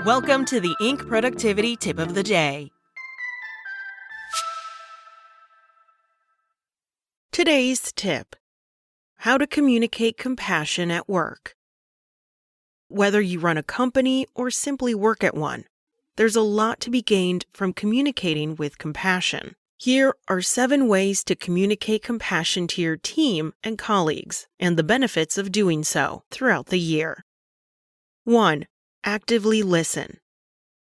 Welcome to the Inc. Productivity Tip of the Day. Today's tip: how to communicate compassion at work. Whether you run a company or simply work at one, there's a lot to be gained from communicating with compassion. Here are 7 ways to communicate compassion to your team and colleagues, and the benefits of doing so throughout the year. 1. Actively listen.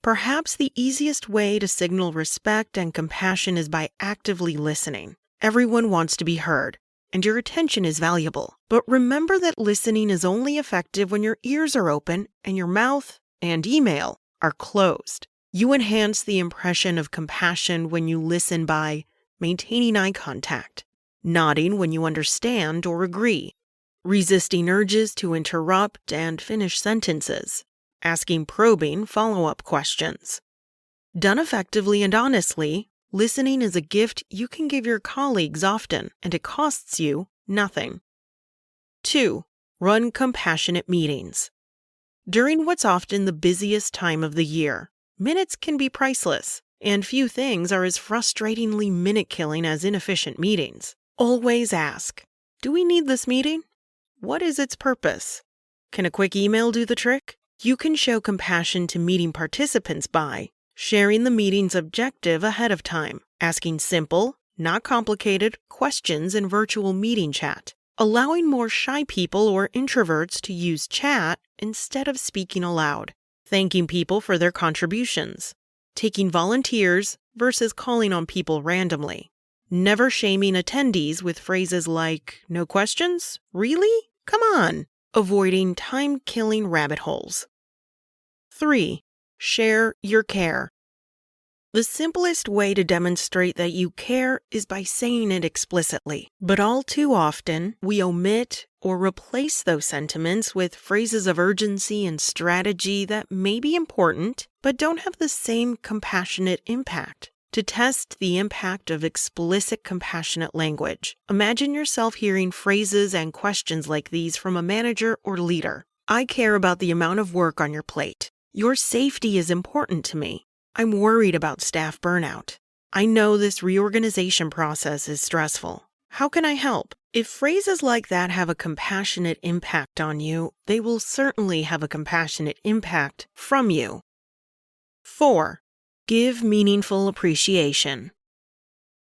Perhaps the easiest way to signal respect and compassion is by actively listening. Everyone wants to be heard, and your attention is valuable. But remember that listening is only effective when your ears are open and your mouth and email are closed. You enhance the impression of compassion when you listen by maintaining eye contact, nodding when you understand or agree, resisting urges to interrupt and finish sentences, asking probing follow-up questions. Done effectively and honestly, listening is a gift you can give your colleagues often, and it costs you nothing. 2. Run compassionate meetings. During what's often the busiest time of the year, minutes can be priceless, and few things are as frustratingly minute-killing as inefficient meetings. Always ask, do we need this meeting? What is its purpose? Can a quick email do the trick? You can show compassion to meeting participants by sharing the meeting's objective ahead of time, asking simple, not complicated questions in virtual meeting chat, allowing more shy people or introverts to use chat instead of speaking aloud, thanking people for their contributions, taking volunteers versus calling on people randomly, never shaming attendees with phrases like, "No questions? Really? Come on!" Avoiding time-killing rabbit holes. 3. Share your care. The simplest way to demonstrate that you care is by saying it explicitly. But all too often, we omit or replace those sentiments with phrases of urgency and strategy that may be important, but don't have the same compassionate impact. To test the impact of explicit compassionate language, imagine yourself hearing phrases and questions like these from a manager or leader. "I care about the amount of work on your plate. Your safety is important to me. I'm worried about staff burnout. I know this reorganization process is stressful. How can I help?" If phrases like that have a compassionate impact on you, they will certainly have a compassionate impact from you. 4. Give meaningful appreciation.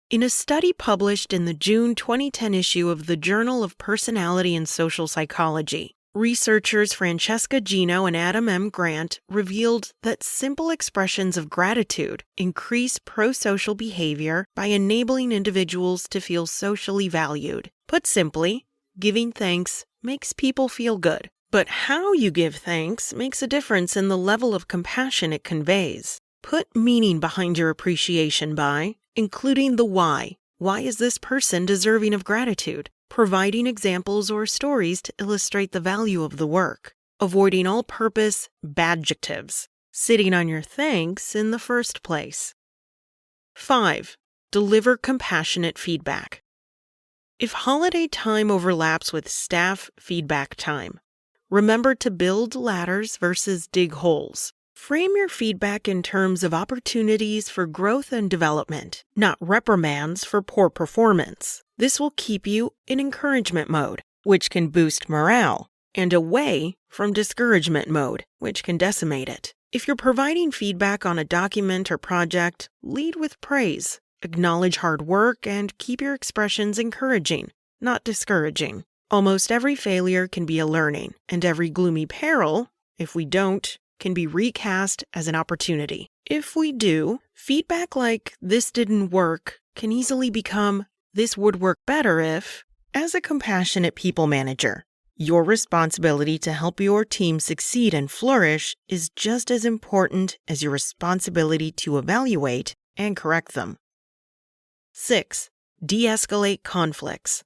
In a study published in the June 2010 issue of the Journal of Personality and Social Psychology, researchers Francesca Gino and Adam M. Grant revealed that simple expressions of gratitude increase pro-social behavior by enabling individuals to feel socially valued. Put simply, giving thanks makes people feel good. But how you give thanks makes a difference in the level of compassion it conveys. Put meaning behind your appreciation by including the why. Why is this person deserving of gratitude? Providing examples or stories to illustrate the value of the work. Avoiding all-purpose badjectives. Sitting on your thanks in the first place. 5. Deliver compassionate feedback. If holiday time overlaps with staff feedback time, remember to build ladders versus dig holes. Frame your feedback in terms of opportunities for growth and development, not reprimands for poor performance. This will keep you in encouragement mode, which can boost morale, and away from discouragement mode, which can decimate it. If you're providing feedback on a document or project, lead with praise. Acknowledge hard work and keep your expressions encouraging, not discouraging. Almost every failure can be a learning, and every gloomy peril, if we don't, can be recast as an opportunity. If we do, feedback like "this didn't work" can easily become "this would work better if." As a compassionate people manager, your responsibility to help your team succeed and flourish is just as important as your responsibility to evaluate and correct them. 6. De-escalate conflicts.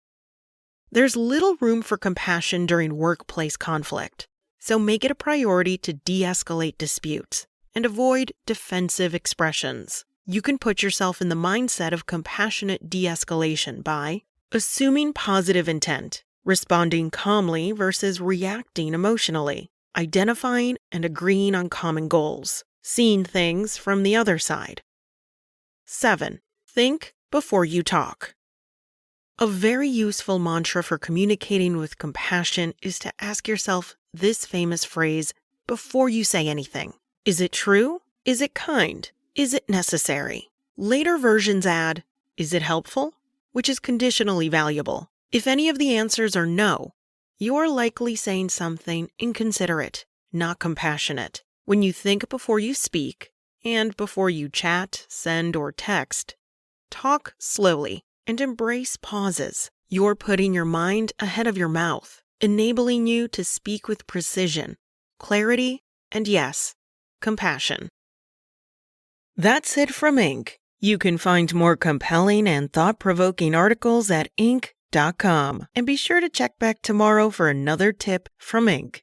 There's little room for compassion during workplace conflict, so make it a priority to de-escalate disputes and avoid defensive expressions. You can put yourself in the mindset of compassionate de-escalation by assuming positive intent, responding calmly versus reacting emotionally, identifying and agreeing on common goals, seeing things from the other side. 7. Think before you talk. A very useful mantra for communicating with compassion is to ask yourself this famous phrase before you say anything. Is it true? Is it kind? Is it necessary? Later versions add, is it helpful? Which is conditionally valuable. If any of the answers are no, you're likely saying something inconsiderate, not compassionate. When you think before you speak, and before you chat, send, or text, talk slowly and embrace pauses. You're putting your mind ahead of your mouth, enabling you to speak with precision, clarity, and yes, compassion. That's it from Inc. You can find more compelling and thought-provoking articles at Inc.com. And be sure to check back tomorrow for another tip from Inc.